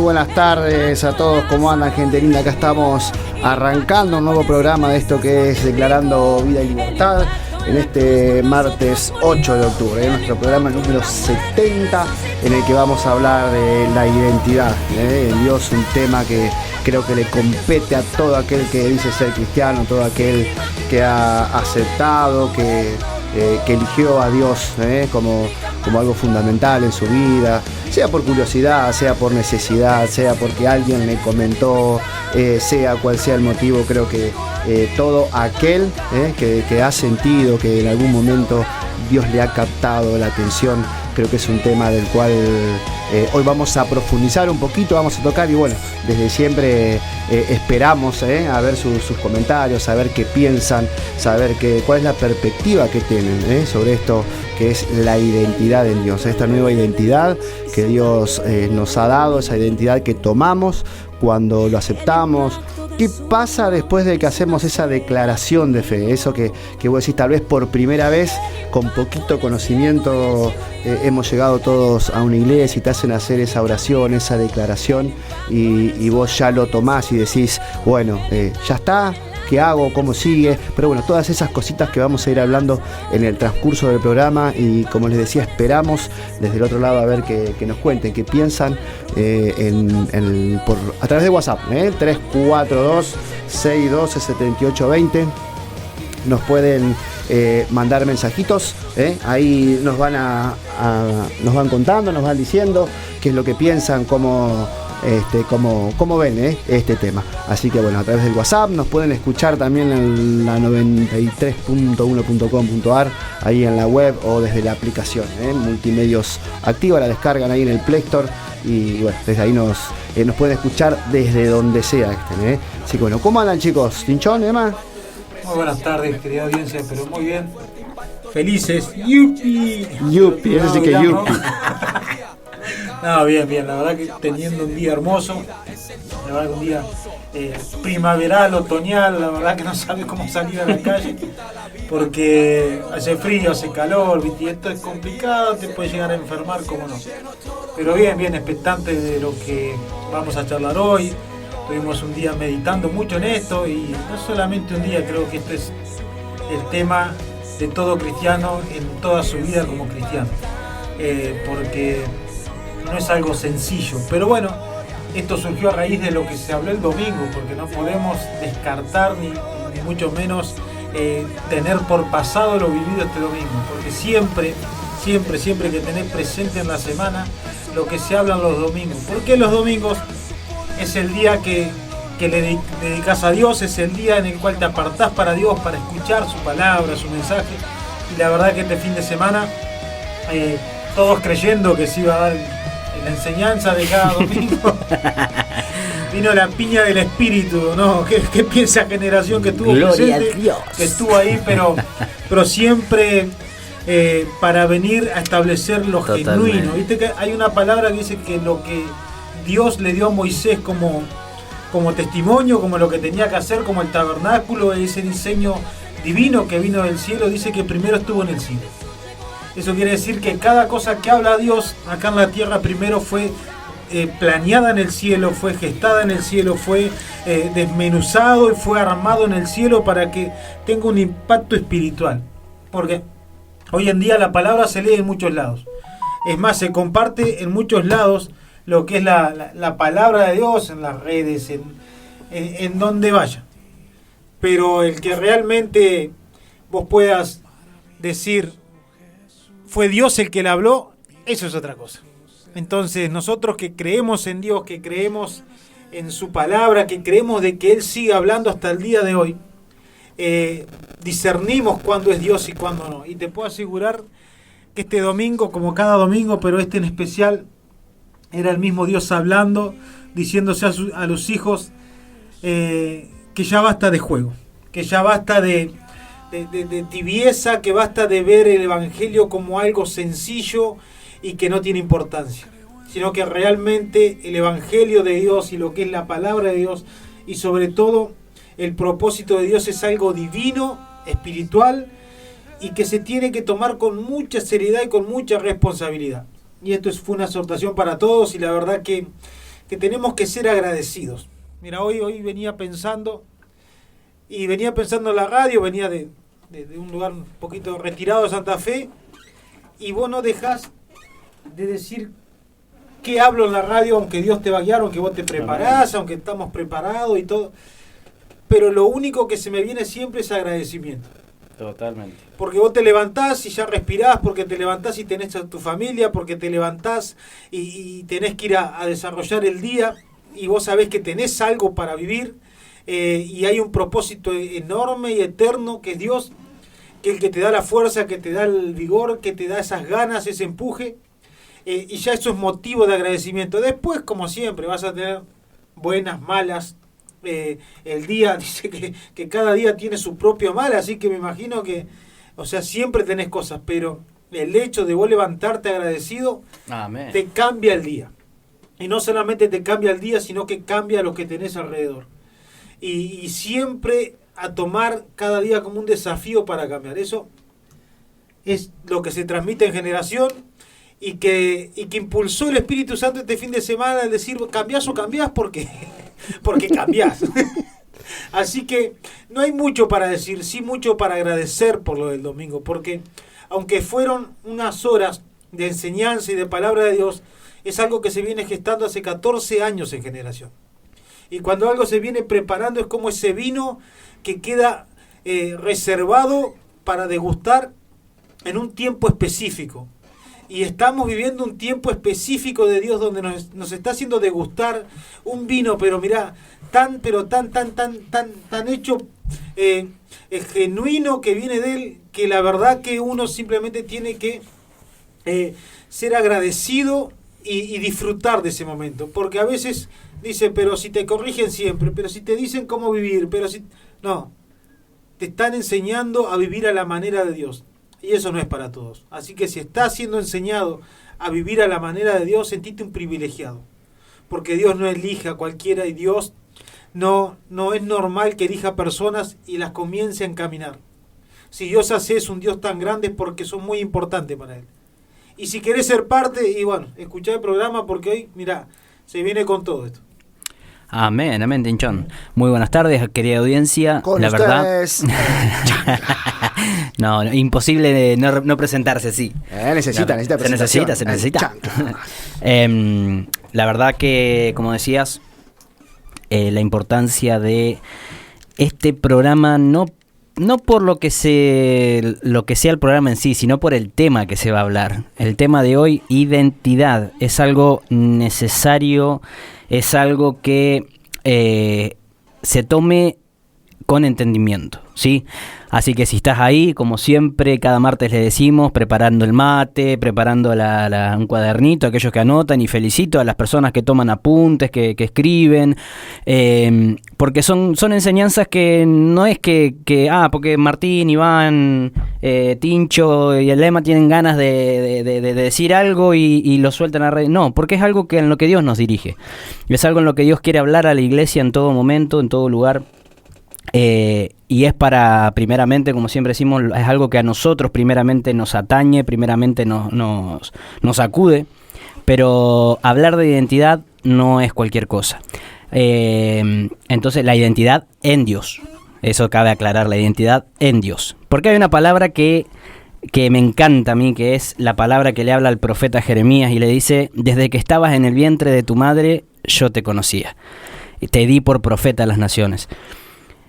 buenas tardes a todos. ¿Cómo andan, gente linda? Acá estamos arrancando un nuevo programa de esto que es Declarando Vida y Libertad en este martes 8 de octubre, nuestro programa número 70, en el que vamos a hablar de la identidad de Dios, un tema que creo que le compete a todo aquel que dice ser cristiano, todo aquel que ha aceptado, que eligió a Dios como algo fundamental en su vida, sea por curiosidad, sea por necesidad, sea porque alguien le comentó, sea cual sea el motivo. Creo que todo aquel que ha sentido que en algún momento Dios le ha captado la atención, creo que es un tema del cual hoy vamos a profundizar un poquito, vamos a tocar, y bueno, desde siempre esperamos a ver sus comentarios, saber qué piensan, saber cuál es la perspectiva que tienen sobre esto que es la identidad en Dios, esta nueva identidad que Dios nos ha dado, esa identidad que tomamos cuando lo aceptamos. ¿Qué pasa después de que hacemos esa declaración de fe? Eso que vos decís, tal vez por primera vez, con poquito conocimiento, hemos llegado todos a una iglesia y te hacen hacer esa oración, esa declaración, y vos ya lo tomás y decís, bueno, ya está. ¿Qué hago? ¿Cómo sigue? Pero bueno, todas esas cositas que vamos a ir hablando en el transcurso del programa, y como les decía, esperamos desde el otro lado a ver que nos cuenten, qué piensan a través de WhatsApp, 342-612-7820. Nos pueden mandar mensajitos, ahí nos van nos van contando, nos van diciendo qué es lo que piensan, cómo ven este tema. Así que bueno, a través del WhatsApp nos pueden escuchar también en la 93.1.com.ar, ahí en la web, o desde la aplicación Multimedios Activa, la descargan ahí en el Play Store, y bueno, desde ahí nos pueden escuchar desde donde sea Así que bueno, ¿cómo andan, chicos? ¿Tinchón y demás? Muy buenas tardes, querida audiencia, pero muy bien. Felices. ¡Yupi! ¡Yupi! Eso sí que yupi. No, bien, la verdad que teniendo un día hermoso, la verdad que un día primaveral, otoñal, la verdad que no sabes cómo salir a la calle, porque hace frío, hace calor, y esto es complicado, te puede llegar a enfermar, como no. Pero bien, expectante de lo que vamos a charlar hoy. Tuvimos un día meditando mucho en esto, y no solamente un día, creo que esto es el tema de todo cristiano en toda su vida como cristiano, porque no es algo sencillo, pero bueno, esto surgió a raíz de lo que se habló el domingo, porque no podemos descartar ni mucho menos tener por pasado lo vivido este domingo, porque siempre que tenés presente en la semana lo que se habla en los domingos, porque los domingos es el día que le dedicas a Dios, es el día en el cual te apartás para Dios, para escuchar su palabra, su mensaje, y la verdad que este fin de semana todos creyendo que se iba a dar la enseñanza de cada domingo, vino la piña del espíritu, ¿no? ¿Qué piensa generación que estuvo presente, que estuvo ahí, pero siempre para venir a establecer lo genuino? Viste que hay una palabra que dice que lo que Dios le dio a Moisés como testimonio, como lo que tenía que hacer, como el tabernáculo, ese diseño divino que vino del cielo, dice que primero estuvo en el cielo. Eso quiere decir que cada cosa que habla Dios acá en la tierra primero fue planeada en el cielo, fue gestada en el cielo, fue desmenuzado y fue armado en el cielo para que tenga un impacto espiritual. Porque hoy en día la palabra se lee en muchos lados. Es más, se comparte en muchos lados lo que es la palabra de Dios, en las redes, en donde vaya. Pero el que realmente vos puedas decir fue Dios el que le habló, eso es otra cosa. Entonces nosotros que creemos en Dios, que creemos en su palabra, que creemos de que Él sigue hablando hasta el día de hoy, discernimos cuándo es Dios y cuándo no. Y te puedo asegurar que este domingo, como cada domingo, pero este en especial, era el mismo Dios hablando, diciéndose a los hijos que ya basta de juego, que ya basta de tibieza, que basta de ver el evangelio como algo sencillo y que no tiene importancia, sino que realmente el evangelio de Dios y lo que es la palabra de Dios, y sobre todo el propósito de Dios, es algo divino, espiritual, y que se tiene que tomar con mucha seriedad y con mucha responsabilidad. Y esto fue una exhortación para todos, y la verdad que que tenemos que ser agradecidos. Mira, hoy venía pensando en la radio, venía de un lugar un poquito retirado de Santa Fe, y vos no dejás de decir qué hablo en la radio, aunque Dios te va a guiar, aunque vos te preparás, aunque estamos preparados y todo. Pero lo único que se me viene siempre es agradecimiento. Totalmente. Porque vos te levantás y ya respirás, porque te levantás y tenés a tu familia, porque te levantás y tenés que ir a desarrollar el día, y vos sabés que tenés algo para vivir, y hay un propósito enorme y eterno que es Dios, que es el que te da la fuerza, que te da el vigor, que te da esas ganas, ese empuje, y ya eso es motivo de agradecimiento. Después, como siempre, vas a tener buenas, malas. El día dice que cada día tiene su propio mal, así que me imagino que, o sea, siempre tenés cosas, pero el hecho de vos levantarte agradecido, Amén, te cambia el día. Y no solamente te cambia el día, sino que cambia lo que tenés alrededor. Y siempre a tomar cada día como un desafío para cambiar. Eso es lo que se transmite en generación, y que impulsó el Espíritu Santo este fin de semana al decir, cambiás o cambiás, porque cambiás. Así que no hay mucho para decir, sí mucho para agradecer por lo del domingo, porque aunque fueron unas horas de enseñanza y de palabra de Dios, es algo que se viene gestando hace 14 años en generación. Y cuando algo se viene preparando, es como ese vino que queda reservado para degustar en un tiempo específico. Y estamos viviendo un tiempo específico de Dios donde nos está haciendo degustar un vino, pero mirá, tan hecho, genuino, que viene de Él, que la verdad que uno simplemente tiene que ser agradecido y disfrutar de ese momento. Porque a veces dice, pero si te corrigen siempre, pero si te dicen cómo vivir, pero si... No, te están enseñando a vivir a la manera de Dios. Y eso no es para todos. Así que si estás siendo enseñado a vivir a la manera de Dios, sentite un privilegiado. Porque Dios no elige a cualquiera, y Dios no es normal que elija personas y las comience a encaminar. Si Dios hace eso, un Dios tan grande, es porque son muy importantes para Él. Y si querés ser parte, y bueno, escuchá el programa, porque hoy, mirá, se viene con todo esto. Amén, amén, Tinchón. Muy buenas tardes, querida audiencia. Con la ustedes. Verdad. No, imposible no presentarse así. Necesita presentación. Se necesita. La verdad que, como decías, la importancia de este programa, no por lo que sea el programa en sí, sino por el tema que se va a hablar. El tema de hoy, identidad, es algo necesario, es algo que se tome con entendimiento, ¿sí? Así que si estás ahí, como siempre, cada martes le decimos, preparando el mate, preparando un cuadernito, aquellos que anotan, y felicito a las personas que toman apuntes, que escriben, porque son enseñanzas que no es porque Martín, Iván, Tincho y el Lema tienen ganas de decir algo y lo sueltan a red. No, porque es algo en lo que Dios nos dirige. Es algo en lo que Dios quiere hablar a la iglesia en todo momento, en todo lugar. Y es primeramente, como siempre decimos, es algo que a nosotros primeramente nos atañe, primeramente nos sacude, pero hablar de identidad no es cualquier cosa. Entonces, la identidad en Dios, eso cabe aclarar, la identidad en Dios, porque hay una palabra que me encanta a mí, que es la palabra que le habla al profeta Jeremías y le dice: desde que estabas en el vientre de tu madre, yo te conocía, te di por profeta a las naciones.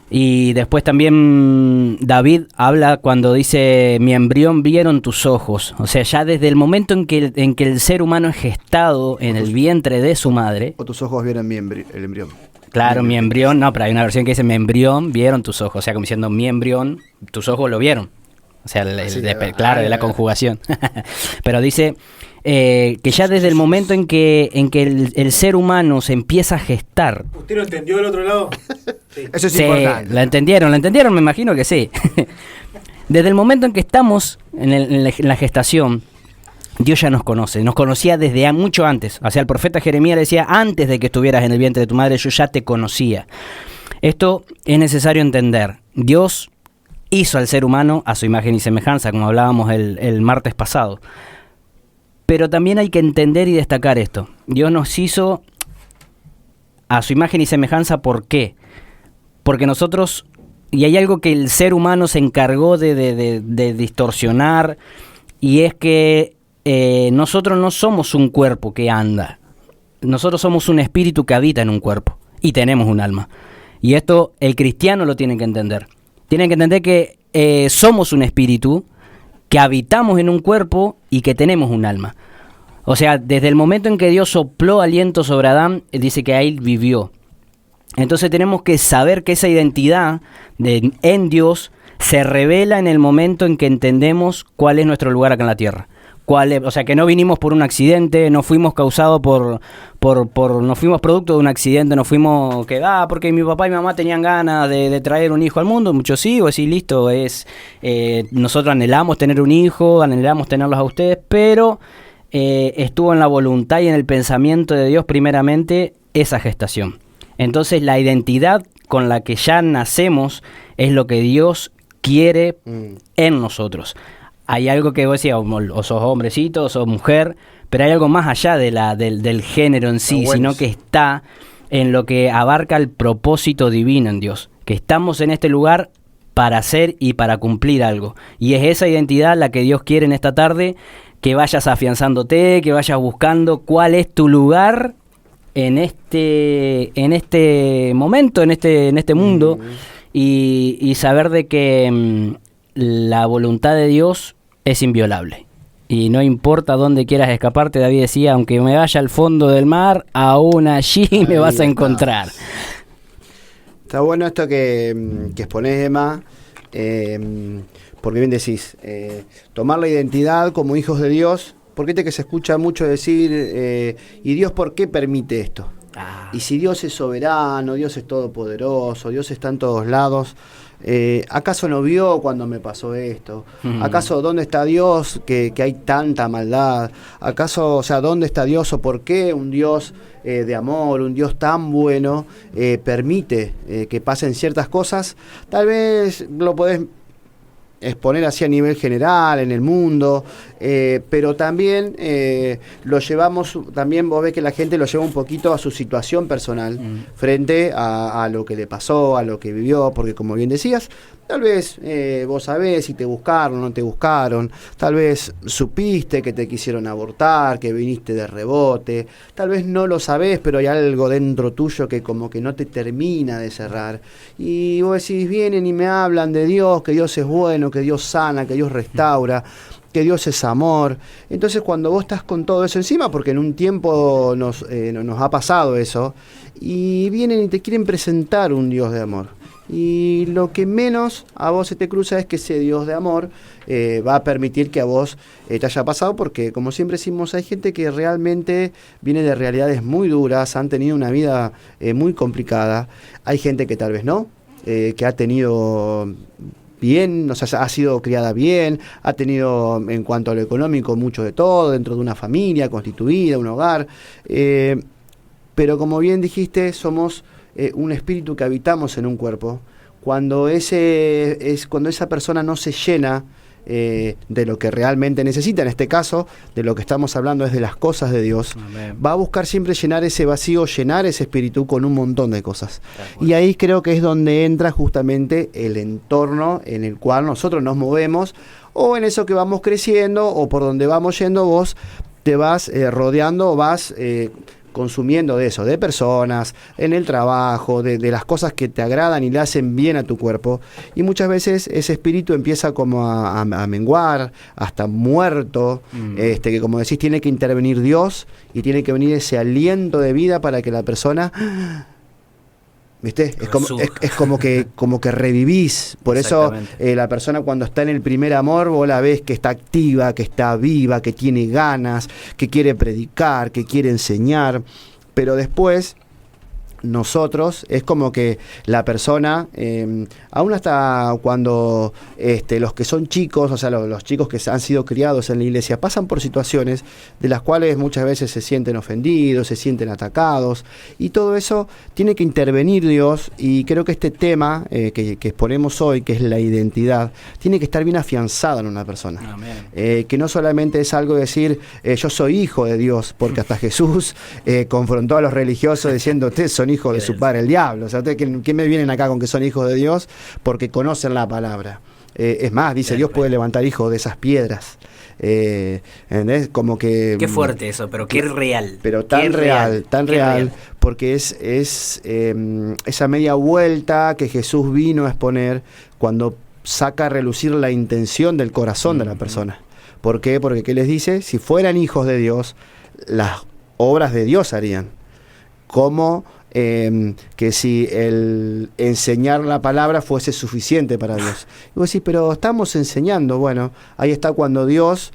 Y después también David habla cuando dice: mi embrión vieron tus ojos. O sea, ya desde el momento en que el ser humano es gestado en el vientre de su madre. O tus ojos vieron el embrión. Claro, mi embrión, no, pero hay una versión que dice: mi embrión vieron tus ojos. O sea, como diciendo, mi embrión, tus ojos lo vieron. O sea, claro, de la conjugación. Pero dice que ya desde el momento en que el ser humano se empieza a gestar. ¿Usted lo entendió del otro lado? Sí. Eso es importante. ¿La entendieron? Me imagino que sí. Desde el momento en que estamos en la gestación, Dios ya nos conoce, nos conocía desde mucho antes. O sea, el profeta Jeremías decía: antes de que estuvieras en el vientre de tu madre, yo ya te conocía. Esto es necesario entender. Dios hizo al ser humano a su imagen y semejanza, como hablábamos el martes pasado. Pero también hay que entender y destacar esto. Dios nos hizo a su imagen y semejanza. ¿Por qué? Porque nosotros, y hay algo que el ser humano se encargó de distorsionar, y es que nosotros no somos un cuerpo que anda. Nosotros somos un espíritu que habita en un cuerpo y tenemos un alma. Y esto el cristiano lo tiene que entender. Tiene que entender que somos un espíritu, que habitamos en un cuerpo y que tenemos un alma. O sea, desde el momento en que Dios sopló aliento sobre Adán, dice que ahí vivió. Entonces tenemos que saber que esa identidad en Dios se revela en el momento en que entendemos cuál es nuestro lugar acá en la tierra. O sea, que no vinimos por un accidente, no fuimos causados no fuimos producto de un accidente, no fuimos porque mi papá y mi mamá tenían ganas de traer un hijo al mundo. Muchos sí, o sí, listo, nosotros anhelamos tener un hijo, anhelamos tenerlos a ustedes, pero estuvo en la voluntad y en el pensamiento de Dios primeramente esa gestación. Entonces la identidad con la que ya nacemos es lo que Dios quiere en nosotros. Hay algo que vos decías, o sos hombrecito, o sos mujer, pero hay algo más allá del género en sí, sino que está en lo que abarca el propósito divino en Dios, que estamos en este lugar para hacer y para cumplir algo. Y es esa identidad la que Dios quiere en esta tarde, que vayas afianzándote, que vayas buscando cuál es tu lugar en este momento, en este mundo, y saber de que la voluntad de Dios es inviolable. Y no importa dónde quieras escaparte, David decía, aunque me vaya al fondo del mar, aún allí me vas a encontrar. Está bueno esto que exponés, Emma, porque bien decís, tomar la identidad como hijos de Dios, porque que se escucha mucho decir, ¿y Dios por qué permite esto? Y si Dios es soberano, Dios es todopoderoso, Dios está en todos lados, ¿acaso no vio cuando me pasó esto? ¿Acaso dónde está Dios que hay tanta maldad? ¿Acaso, o sea, dónde está Dios o por qué un Dios de amor, un Dios tan bueno, permite que pasen ciertas cosas? Tal vez lo podés exponer así a nivel general en el mundo, pero también lo llevamos, también vos ves que la gente lo lleva un poquito a su situación personal frente a lo que le pasó, a lo que vivió, porque como bien decías, tal vez vos sabés si te buscaron o no te buscaron, tal vez supiste que te quisieron abortar, que viniste de rebote, tal vez no lo sabés, pero hay algo dentro tuyo que como que no te termina de cerrar. Y vos decís, vienen y me hablan de Dios, que Dios es bueno, que Dios sana, que Dios restaura, que Dios es amor. Entonces cuando vos estás con todo eso encima, porque en un tiempo nos ha pasado eso, y vienen y te quieren presentar un Dios de amor. Y lo que menos a vos se te cruza es que ese Dios de amor va a permitir que a vos te haya pasado, porque como siempre decimos, hay gente que realmente viene de realidades muy duras, han tenido una vida muy complicada, hay gente que tal vez no, que ha tenido bien, o sea, ha sido criada bien, ha tenido en cuanto a lo económico mucho de todo, dentro de una familia constituida, un hogar, pero como bien dijiste, somos un espíritu que habitamos en un cuerpo. Cuando esa persona no se llena de lo que realmente necesita, en este caso, de lo que estamos hablando es de las cosas de Dios, Amén, va a buscar siempre llenar ese vacío, llenar ese espíritu con un montón de cosas. Y ahí creo que es donde entra justamente el entorno en el cual nosotros nos movemos, o en eso que vamos creciendo, o por donde vamos yendo, vos te vas rodeando, vas consumiendo de eso, de personas, en el trabajo, de las cosas que te agradan y le hacen bien a tu cuerpo, y muchas veces ese espíritu empieza como a menguar, hasta muerto, que como decís, tiene que intervenir Dios, y tiene que venir ese aliento de vida para que la persona, ¿viste? Es como que revivís. Por eso la persona cuando está en el primer amor, vos la ves que está activa, que está viva, que tiene ganas, que quiere predicar, que quiere enseñar. Pero después nosotros, es como que la persona, aún hasta cuando los que son chicos, o sea, los chicos que han sido criados en la iglesia, pasan por situaciones de las cuales muchas veces se sienten ofendidos, se sienten atacados, y todo eso tiene que intervenir Dios, y creo que este tema que exponemos hoy, que es la identidad, tiene que estar bien afianzado en una persona. Que no solamente es algo de decir, yo soy hijo de Dios, porque hasta Jesús confrontó a los religiosos diciendo, ustedes son hijos de su padre el diablo. O sea, ¿ustedes qué me vienen acá con que son hijos de Dios? Porque conocen la palabra. Es más, dice, Dios puede levantar hijos de esas piedras. ¿Entendés? Como que... Qué fuerte eso, pero qué real. Pero tan real, porque es esa media vuelta que Jesús vino a exponer cuando saca a relucir la intención del corazón de la persona. ¿Por qué? Porque ¿qué les dice? Si fueran hijos de Dios, las obras de Dios harían. Como que si el enseñar la palabra fuese suficiente para Dios. Y vos decís, pero estamos enseñando. Bueno, ahí está cuando Dios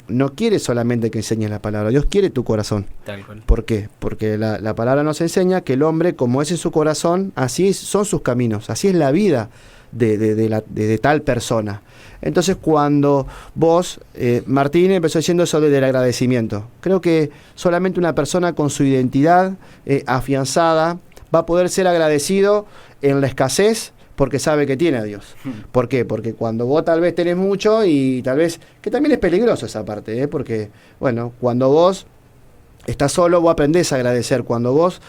no quiere solamente que enseñes la palabra, Dios quiere tu corazón. Tal cual. ¿Por qué? Porque la palabra nos enseña que el hombre, como es en su corazón, así son sus caminos, así es la vida de tal persona. Entonces, cuando vos, Martín empezó diciendo eso del agradecimiento, creo que solamente una persona con su identidad afianzada va a poder ser agradecido en la escasez, porque sabe que tiene a Dios. ¿Por qué? Porque cuando vos tal vez tenés mucho, y tal vez, que también es peligroso esa parte, porque, bueno, cuando vos estás solo, vos aprendés a agradecer. Cuando vos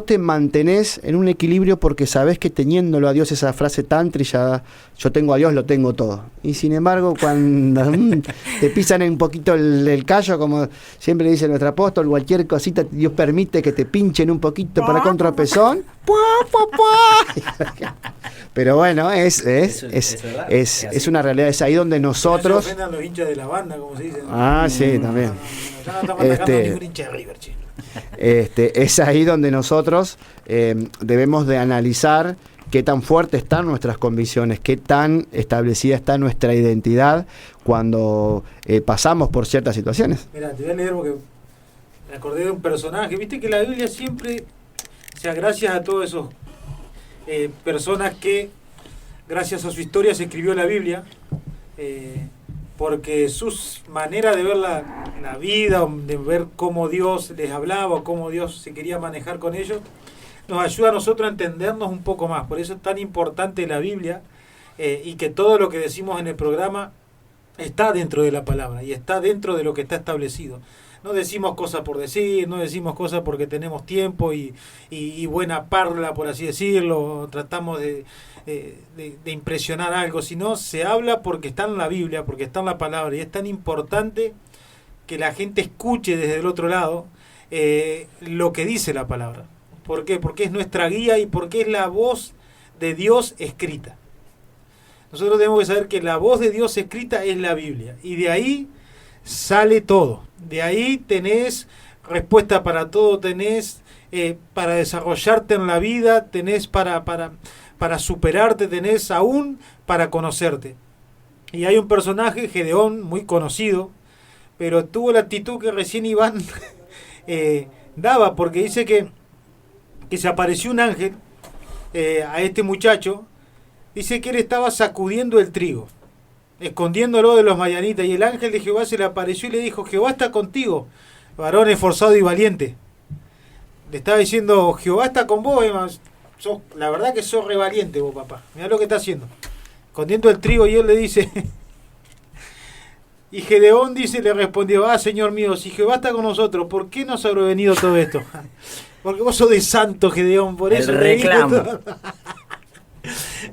te mantenés en un equilibrio porque sabés que teniéndolo a Dios, esa frase tan trillada, yo tengo a Dios, lo tengo todo. Y sin embargo, cuando te pisan un poquito el callo, como siempre dice nuestro apóstol, cualquier cosita Dios permite que te pinchen un poquito para contra el pezón. Pero bueno, es una realidad, es ahí donde nosotros... No se ofendan los hinchas de la banda, como se dice. Sí, también. Ya no estamos atacando ningún hincha de River, che. Es ahí donde nosotros debemos de analizar qué tan fuertes están nuestras convicciones, qué tan establecida está nuestra identidad cuando pasamos por ciertas situaciones. Mira, te voy a leer porque me acordé de un personaje. Viste que la Biblia siempre, o sea, gracias a todos esos personas que, gracias a su historia, se escribió la Biblia, porque su manera de ver la vida, de ver cómo Dios les hablaba, o cómo Dios se quería manejar con ellos, nos ayuda a nosotros a entendernos un poco más. Por eso es tan importante la Biblia, y que todo lo que decimos en el programa está dentro de la palabra y está dentro de lo que está establecido. No decimos cosas por decir, no decimos cosas porque tenemos tiempo y buena parla, por así decirlo, tratamos de impresionar algo, sino se habla porque está en la Biblia, porque está en la palabra, y es tan importante que la gente escuche desde el otro lado lo que dice la palabra. ¿Por qué? Porque es nuestra guía y porque es la voz de Dios escrita. Nosotros tenemos que saber que la voz de Dios escrita es la Biblia, y de ahí sale todo. De ahí tenés respuesta para todo, tenés para desarrollarte en la vida, tenés para superarte, tenés aún para conocerte. Y hay un personaje, Gedeón, muy conocido, pero tuvo la actitud que recién Iván daba, porque dice que se apareció un ángel a este muchacho. Dice que él estaba sacudiendo el trigo, escondiéndolo de los madianitas, y el ángel de Jehová se le apareció y le dijo: Jehová está contigo, varón esforzado y valiente. Le estaba diciendo: Jehová está con vos, la verdad que sos re valiente vos, papá. Mirá lo que está haciendo, escondiendo el trigo. Y él le dice, y Gedeón le respondió: Señor mío, si Jehová está con nosotros, ¿por qué nos ha sobrevenido todo esto? Porque vos sos de santo, Gedeón, por eso el reclamo.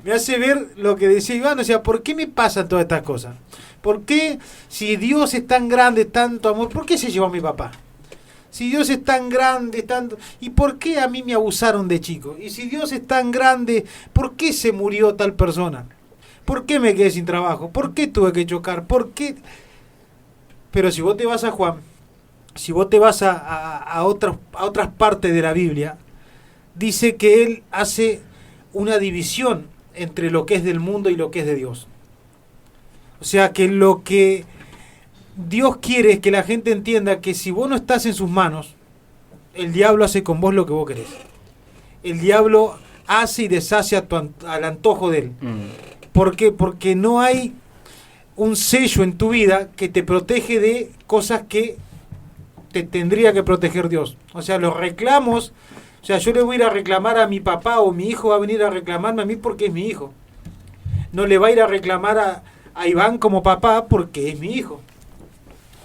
Me hace ver lo que decía Iván, o sea, ¿por qué me pasan todas estas cosas? ¿Por qué, si Dios es tan grande, tanto amor, por qué se llevó a mi papá? Si Dios es tan grande, tanto... ¿Y por qué a mí me abusaron de chico? Y si Dios es tan grande, ¿por qué se murió tal persona? ¿Por qué me quedé sin trabajo? ¿Por qué tuve que chocar? ¿Por qué? Pero si vos te vas a Juan, si vos te vas a otras partes de la Biblia, dice que él hace una división entre lo que es del mundo y lo que es de Dios. O sea, que lo que Dios quiere es que la gente entienda que si vos no estás en sus manos, el diablo hace con vos lo que vos querés. El diablo hace y deshace al antojo de él. ¿Por qué? Porque no hay un sello en tu vida que te protege de cosas que te tendría que proteger Dios. O sea, los reclamos... O sea, yo le voy a ir a reclamar a mi papá, o mi hijo va a venir a reclamarme a mí porque es mi hijo. No le va a ir a reclamar a Iván como papá porque es mi hijo.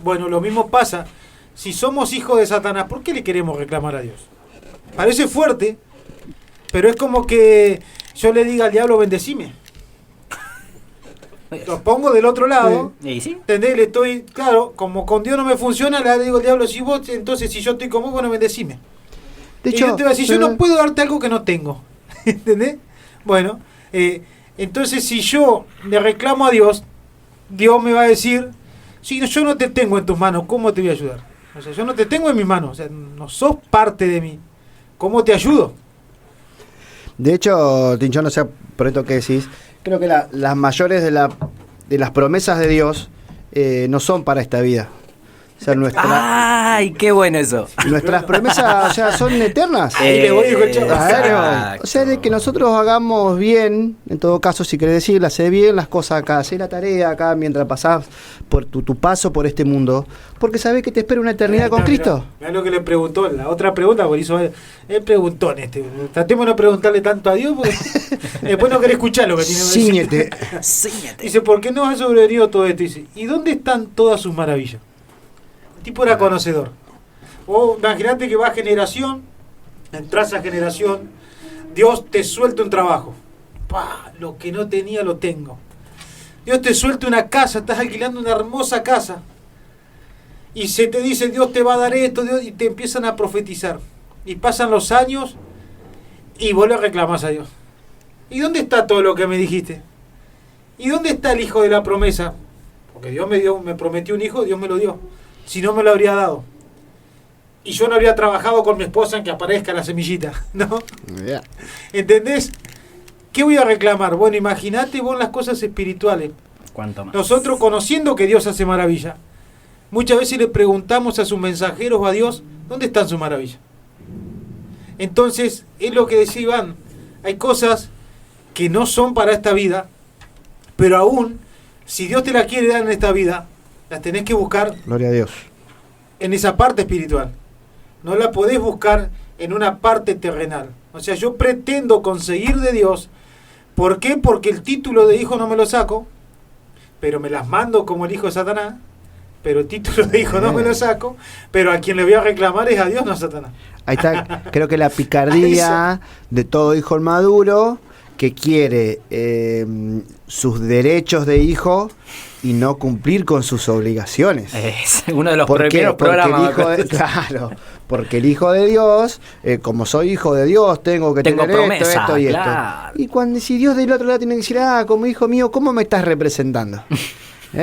Bueno, lo mismo pasa. Si somos hijos de Satanás, ¿por qué le queremos reclamar a Dios? Parece fuerte, pero es como que yo le diga al diablo, bendecime. Los pongo del otro lado. ¿Y sí? ¿Entendés? Le estoy, claro, como con Dios no me funciona, le digo al diablo, si vos, entonces si yo estoy con vos, bueno, bendecime. De Y hecho, yo te voy a decir, yo no puedo darte algo que no tengo. ¿Entendés? Bueno, entonces si yo le reclamo a Dios, Dios me va a decir, si yo no te tengo en tus manos, ¿cómo te voy a ayudar? O sea, yo no te tengo en mis manos, o sea, no sos parte de mí. ¿Cómo te ayudo? de hecho, Tincho, no sé por esto que decís, creo que las mayores de las promesas de Dios no son para esta vida. O sea, ¡Ay, qué bueno eso! nuestras promesas, o sea, son eternas. Ahí le voy, dijo el chavo. Claro. O sea, de que nosotros hagamos bien, en todo caso, si querés decirle, hacer bien las cosas acá, hacer la tarea acá mientras pasás por tu paso por este mundo, porque sabés que te espera una eternidad con Cristo. Mirá lo que le preguntó, la otra pregunta, porque hizo él preguntó en este. Tratemos de no preguntarle tanto a Dios, porque después no querés escuchar lo que tiene que decir. Cíñete. Cíñete. Dice, ¿por qué no ha sobrevenido todo esto? Dice, ¿y dónde están todas sus maravillas? El tipo era conocedor. O imagínate que va generación, entras a generación, Dios te suelta un trabajo. ¡Pah! Lo que no tenía lo tengo. Dios te suelta una casa, estás alquilando una hermosa casa. Y se te dice, Dios te va a dar esto, Dios, y te empiezan a profetizar. Y pasan los años y vos le reclamás a Dios. ¿Y dónde está todo lo que me dijiste? ¿Y dónde está el hijo de la promesa? Porque Dios me prometió un hijo, Dios me lo dio. Si no me lo habría dado. Y yo no habría trabajado con mi esposa en que aparezca la semillita, ¿no? Yeah. ¿Entendés? ¿Qué voy a reclamar? Bueno, imagínate vos las cosas espirituales. ¿Cuánto más? Nosotros, conociendo que Dios hace maravilla, muchas veces le preguntamos a sus mensajeros o a Dios, ¿dónde están sus maravillas? Entonces, es lo que decía Iván, hay cosas que no son para esta vida, pero aún, si Dios te la quiere dar en esta vida, las tenés que buscar Gloria a Dios. en esa parte espiritual. No la podés buscar en una parte terrenal. O sea, yo pretendo conseguir de Dios. ¿Por qué? Porque el título de hijo no me lo saco, pero me las mando como el hijo de Satanás. Pero el título de hijo no me lo saco, pero a quien le voy a reclamar es a Dios, no a Satanás. Ahí está, creo que la picardía de todo hijo maduro que quiere sus derechos de hijo y no cumplir con sus obligaciones. Es uno de los ¿Por qué? primeros Porque programas. claro, porque el hijo de Dios, como soy hijo de Dios, tengo que Tengo tener promesa, esto y claro. esto. Y cuando si Dios del otro lado tiene que decir, como hijo mío, ¿cómo me estás representando?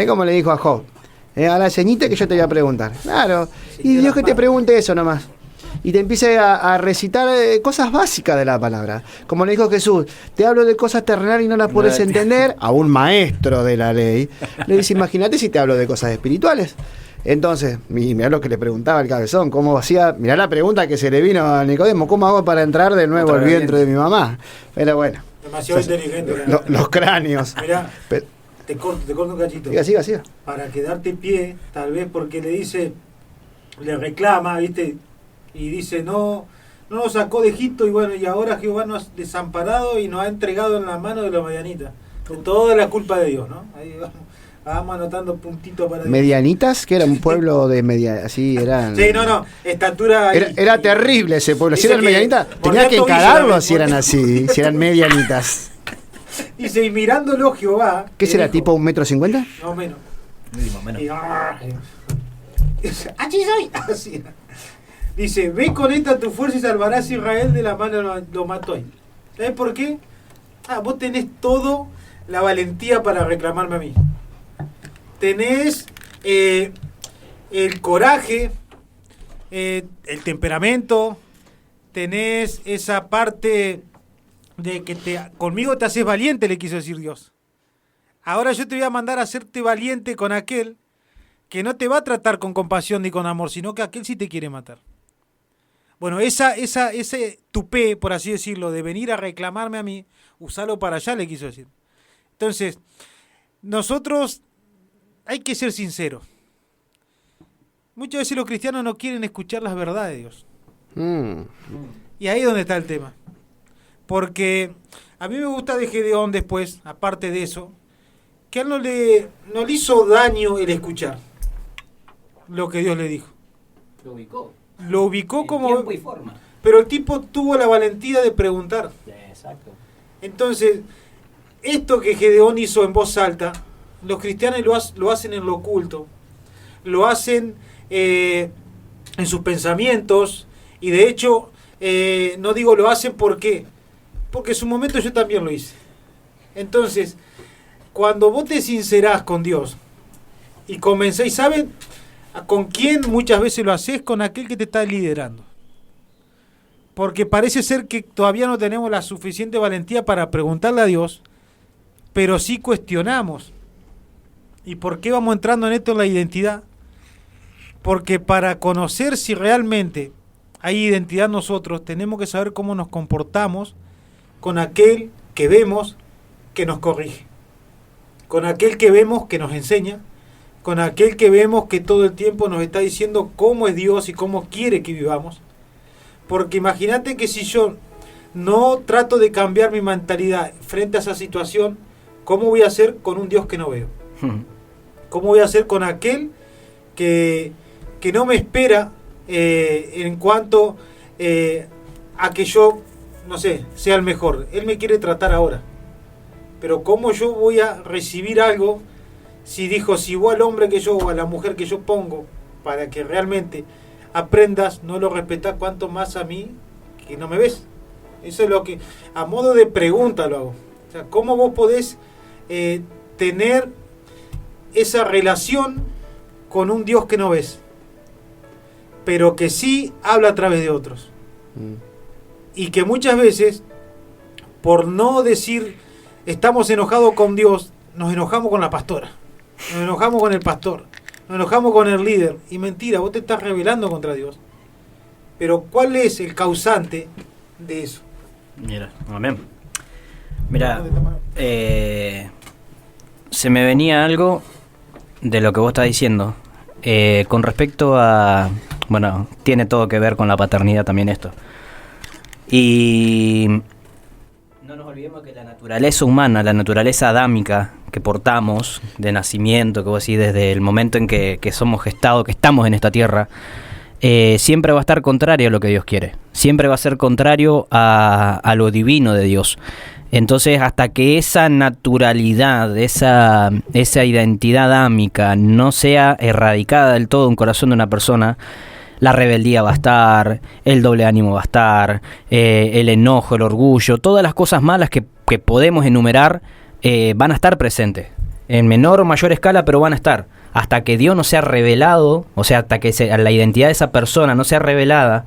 Como le dijo a Job. A la ceñita que yo te voy a preguntar. Claro. Y Dios que te pregunte eso nomás. Y te empiece a recitar cosas básicas de la palabra. Como le dijo Jesús, te hablo de cosas terrenales y no las puedes entender. A un maestro de la ley. Le dice, imagínate si te hablo de cosas espirituales. Entonces, mirá lo que le preguntaba el cabezón. ¿Cómo hacía? Mirá la pregunta que se le vino a Nicodemo. ¿Cómo hago para entrar de nuevo al vientre de mi mamá? Pero bueno. Demasiado inteligente. Los cráneos. Mirá, te corto un cachito. Siga. Para quedarte pie, tal vez porque le dice, le reclama, ¿viste? Y dice, no nos sacó de Egipto y bueno, y ahora Jehová nos ha desamparado y nos ha entregado en la mano de los medianitas. Toda la culpa de Dios, ¿no? Ahí vamos anotando puntito para Dios. Medianitas, que era un pueblo de media, así eran. Sí, estatura. Era terrible ese pueblo. Si dice eran que medianitas, por tenía que tanto encararlos hizo si eran así, si eran medianitas. Dice, y mirándolo Jehová. ¿Qué será, dijo, tipo 1,50 m? No menos. Menos. Y, ¡allí soy! Así. Dice, ve con esta tu fuerza y salvarás a Israel de la mano de los Matoi. ¿Sabes por qué? Vos tenés todo la valentía para reclamarme a mí. Tenés el coraje, el temperamento, tenés esa parte de que conmigo te haces valiente, le quiso decir Dios. Ahora yo te voy a mandar a hacerte valiente con aquel que no te va a tratar con compasión ni con amor, sino que aquel sí te quiere matar. Bueno, ese tupé, por así decirlo, de venir a reclamarme a mí, usarlo para allá, le quiso decir. Entonces, nosotros hay que ser sinceros. Muchas veces los cristianos no quieren escuchar las verdades de Dios. Y ahí es donde está el tema. Porque a mí me gusta de Gedeón después, aparte de eso, que a él no le hizo daño el escuchar lo que Dios le dijo. Lo ubicó. Lo ubicó en como... tiempo y forma. pero el tipo tuvo la valentía de preguntar. Exacto. Entonces, esto que Gedeón hizo en voz alta, los cristianos lo hacen en lo oculto, lo hacen en sus pensamientos, y de hecho, no digo lo hacen porque en su momento yo también lo hice. Entonces, cuando vos te sincerás con Dios y comencéis, ¿saben con quién muchas veces lo haces? Con aquel que te está liderando. Porque parece ser que todavía no tenemos la suficiente valentía para preguntarle a Dios, pero sí cuestionamos. ¿Y por qué vamos entrando en esto en la identidad? Porque para conocer si realmente hay identidad en nosotros, tenemos que saber cómo nos comportamos con aquel que vemos que nos corrige, con aquel que vemos que nos enseña, con aquel que vemos que todo el tiempo nos está diciendo cómo es Dios y cómo quiere que vivamos. Porque imagínate que si yo no trato de cambiar mi mentalidad frente a esa situación, ¿cómo voy a hacer con un Dios que no veo? ¿Cómo voy a hacer con aquel que no me espera en cuanto a que yo, no sé, sea el mejor? Él me quiere tratar ahora. Pero ¿cómo yo voy a recibir algo si vos al hombre que yo o a la mujer que yo pongo para que realmente aprendas, no lo respetás, cuanto más a mí que no me ves? Eso es lo que, a modo de pregunta lo hago. O sea, ¿cómo vos podés tener esa relación con un Dios que no ves, pero que sí habla a través de otros? Y que muchas veces, por no decir estamos enojados con Dios, nos enojamos con la pastora, nos enojamos con el pastor, nos enojamos con el líder. Y mentira, vos te estás rebelando contra Dios. Pero ¿cuál es el causante de eso? Mira, amén. Mira, se me venía algo de lo que vos estás diciendo. Con respecto a... Bueno, tiene todo que ver con la paternidad también esto. Y no nos olvidemos que la naturaleza humana, la naturaleza adámica que portamos de nacimiento, que vos decís, desde el momento en que somos gestados, que estamos en esta tierra, siempre va a estar contrario a lo que Dios quiere. Siempre va a ser contrario a lo divino de Dios. Entonces, hasta que esa naturalidad, esa identidad adámica no sea erradicada del todo en un corazón de una persona, la rebeldía va a estar, el doble ánimo va a estar, el enojo, el orgullo, todas las cosas malas que podemos enumerar van a estar presentes, en menor o mayor escala, pero van a estar. Hasta que Dios no sea revelado, o sea, hasta que la identidad de esa persona no sea revelada,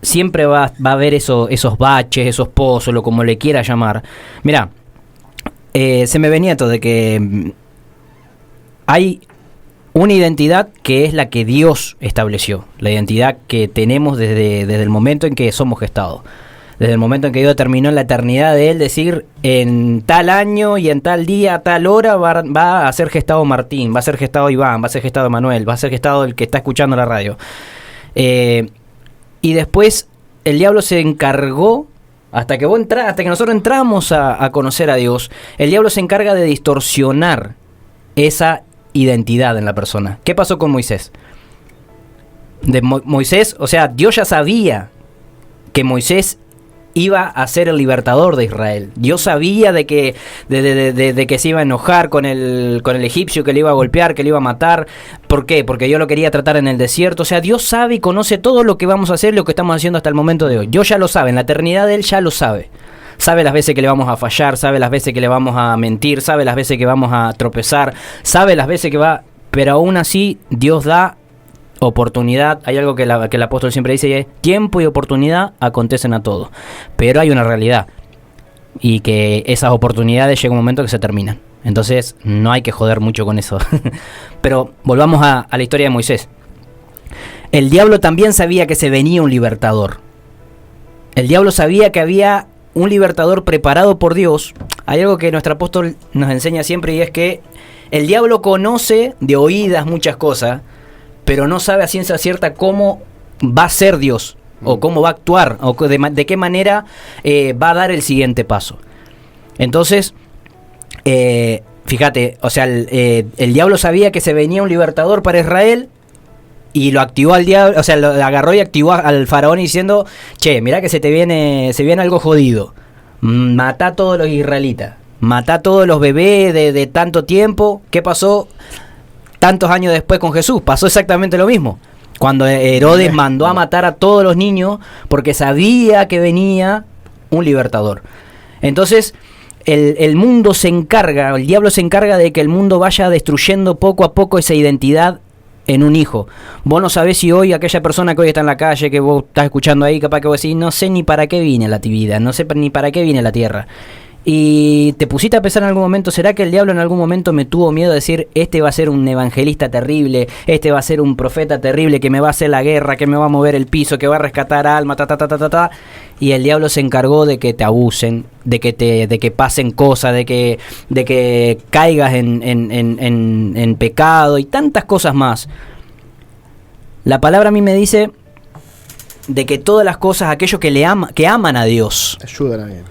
siempre va a haber esos baches, esos pozos, lo como le quiera llamar. Mira, se me venía esto de que hay una identidad que es la que Dios estableció, la identidad que tenemos desde el momento en que somos gestados, desde el momento en que Dios determinó en la eternidad de Él decir, en tal año y en tal día, a tal hora va a ser gestado Martín, va a ser gestado Iván, va a ser gestado Manuel, va a ser gestado el que está escuchando la radio. Y después el diablo se encargó, hasta que nosotros entramos a conocer a Dios, el diablo se encarga de distorsionar esa identidad en la persona. ¿Qué pasó con Moisés? Moisés, o sea, Dios ya sabía que Moisés iba a ser el libertador de Israel. Dios sabía de que se iba a enojar con el egipcio, que le iba a golpear, que le iba a matar. ¿Por qué? Porque Dios lo quería tratar en el desierto. O sea, Dios sabe y conoce todo lo que vamos a hacer, lo que estamos haciendo hasta el momento de hoy. Dios ya lo sabe, en la eternidad de Él ya lo sabe. Sabe las veces que le vamos a fallar, sabe las veces que le vamos a mentir, sabe las veces que vamos a tropezar, sabe las veces que va... Pero aún así, Dios da oportunidad. Hay algo que el apóstol siempre dice, tiempo y oportunidad acontecen a todos. Pero hay una realidad, y que esas oportunidades llega un momento que se terminan. Entonces, no hay que joder mucho con eso. Pero volvamos a la historia de Moisés. El diablo también sabía que se venía un libertador. El diablo sabía que había un libertador preparado por Dios. Hay algo que nuestro apóstol nos enseña siempre, y es que el diablo conoce de oídas muchas cosas, pero no sabe a ciencia cierta cómo va a ser Dios, o cómo va a actuar, o de qué manera va a dar el siguiente paso. Entonces, fíjate, o sea, el diablo sabía que se venía un libertador para Israel, y lo activó al diablo, o sea, lo agarró y activó al faraón diciendo, che, mirá que se viene algo jodido. Matá a todos los israelitas, matá a todos los bebés de tanto tiempo. ¿Qué pasó tantos años después con Jesús? Pasó exactamente lo mismo. Cuando Herodes mandó a matar a todos los niños porque sabía que venía un libertador. Entonces, el mundo se encarga, el diablo se encarga de que el mundo vaya destruyendo poco a poco esa identidad en un hijo. Vos no sabés si hoy aquella persona que hoy está en la calle, que vos estás escuchando ahí, capaz que vos decís, no sé ni para qué vine la vida, no sé ni para qué viene la tierra. Y te pusiste a pensar en algún momento, ¿será que el diablo en algún momento me tuvo miedo de decir, este va a ser un evangelista terrible, este va a ser un profeta terrible que me va a hacer la guerra, que me va a mover el piso, que va a rescatar alma, y el diablo se encargó de que te abusen, de que pasen cosas, de que caigas en pecado y tantas cosas más? La palabra a mí me dice de que todas las cosas, aquellos que aman a Dios,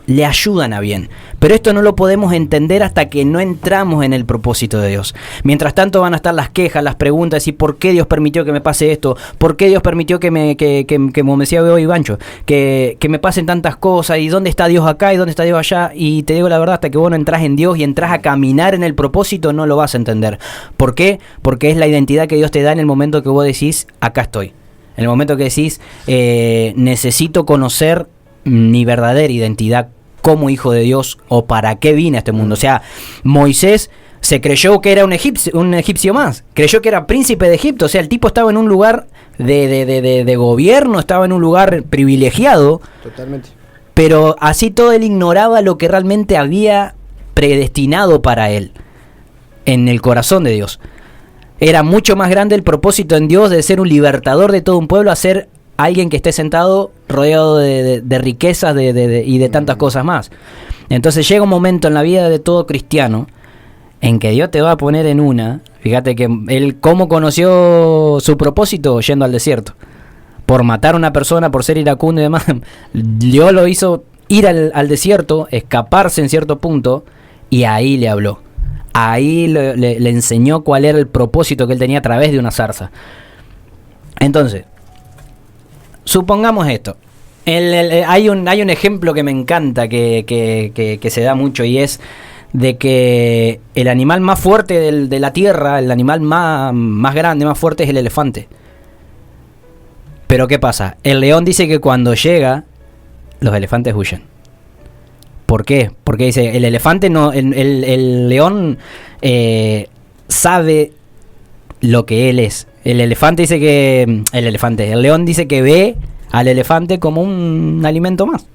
le ayudan a bien. Pero esto no lo podemos entender hasta que no entramos en el propósito de Dios. Mientras tanto van a estar las quejas, las preguntas, y ¿por qué Dios permitió que me pase esto? ¿Por qué Dios permitió que como me decía hoy Bancho, que me pasen tantas cosas? ¿Y dónde está Dios acá? ¿Y dónde está Dios allá? Y te digo la verdad, hasta que vos no entras en Dios y entras a caminar en el propósito, no lo vas a entender. ¿Por qué? Porque es la identidad que Dios te da en el momento que vos decís, acá estoy. En el momento que decís, necesito conocer mi verdadera identidad como hijo de Dios, o para qué vine a este mundo. O sea, Moisés se creyó que era un egipcio más, creyó que era príncipe de Egipto. O sea, el tipo estaba en un lugar de gobierno, estaba en un lugar privilegiado. Totalmente. Pero así todo él ignoraba lo que realmente había predestinado para él en el corazón de Dios. Era mucho más grande el propósito en Dios de ser un libertador de todo un pueblo a ser alguien que esté sentado rodeado de riquezas y de tantas cosas más. Entonces llega un momento en la vida de todo cristiano en que Dios te va a poner en una. Fíjate que él cómo conoció su propósito, yendo al desierto. Por matar a una persona, por ser iracundo y demás. Dios lo hizo ir al desierto, escaparse en cierto punto, y ahí le habló. Ahí le enseñó cuál era el propósito que él tenía a través de una zarza. Entonces, supongamos esto. Hay un ejemplo que me encanta, que se da mucho, y es de que el animal más fuerte de la tierra, el animal más grande, más fuerte, es el elefante. Pero ¿qué pasa? El león dice que cuando llega, los elefantes huyen. ¿Por qué? Porque dice, el elefante no, el león sabe lo que él es. El león dice que ve al elefante como un alimento más.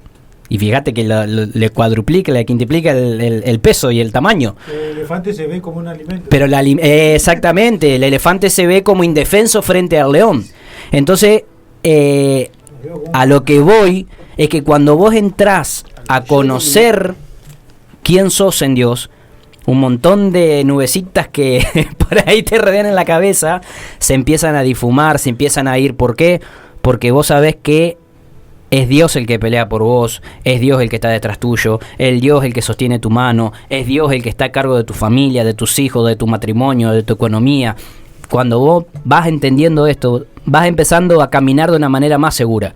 Y fíjate que le cuadruplica, le quintuplica el peso y el tamaño. El elefante se ve como un alimento. Pero exactamente, el elefante se ve como indefenso frente al león. Entonces, a lo que voy es que cuando vos entrás a conocer quién sos en Dios, un montón de nubecitas que por ahí te rodean en la cabeza se empiezan a difumar, se empiezan a ir. ¿Por qué? Porque vos sabés que es Dios el que pelea por vos, es Dios el que está detrás tuyo, es Dios el que sostiene tu mano, es Dios el que está a cargo de tu familia, de tus hijos, de tu matrimonio, de tu economía. Cuando vos vas entendiendo esto, vas empezando a caminar de una manera más segura.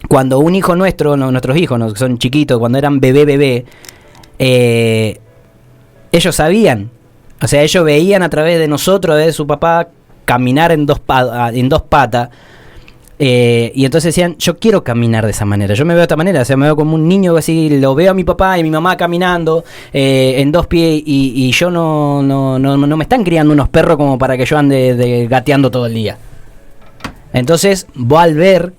Cuando un hijo nuestro, nuestros hijos, que son chiquitos, cuando eran bebé, ellos sabían, o sea, ellos veían a través de nosotros, a través de su papá, caminar en dos patas, y entonces decían, yo quiero caminar de esa manera, yo me veo de esta manera, o sea, me veo como un niño, así, lo veo a mi papá y mi mamá caminando en dos pies, y yo no me están criando unos perros como para que yo ande gateando todo el día. Entonces, vos al ver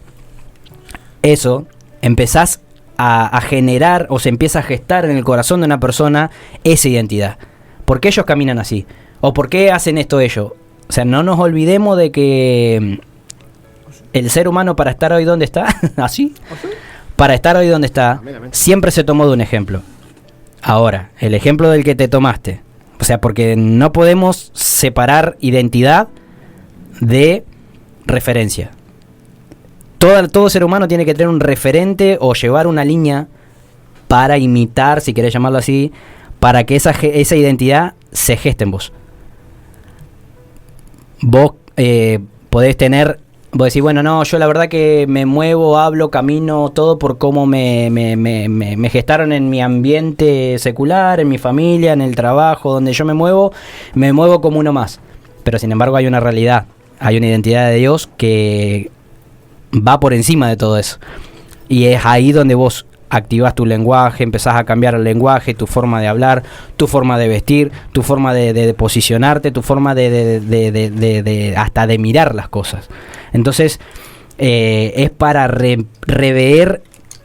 eso, empezás a generar, o se empieza a gestar en el corazón de una persona esa identidad. ¿Por qué ellos caminan así? ¿O por qué hacen esto ellos? O sea, no nos olvidemos de que el ser humano, para estar hoy donde está, así, para estar hoy donde está, siempre se tomó de un ejemplo. Ahora, el ejemplo del que te tomaste, o sea, porque no podemos separar identidad de referencia. Todo ser humano tiene que tener un referente o llevar una línea para imitar, si querés llamarlo así, para que esa identidad se geste en vos. Vos, podés tener, vos decís, bueno, no, yo la verdad que me muevo, hablo, camino, todo por cómo me gestaron en mi ambiente secular, en mi familia, en el trabajo, donde yo me muevo como uno más. Pero sin embargo hay una realidad, hay una identidad de Dios que va por encima de todo eso. Y es ahí donde vos activás tu lenguaje, empezás a cambiar el lenguaje, tu forma de hablar, tu forma de vestir, tu forma de posicionarte, tu forma de hasta de mirar las cosas. Entonces, es para rever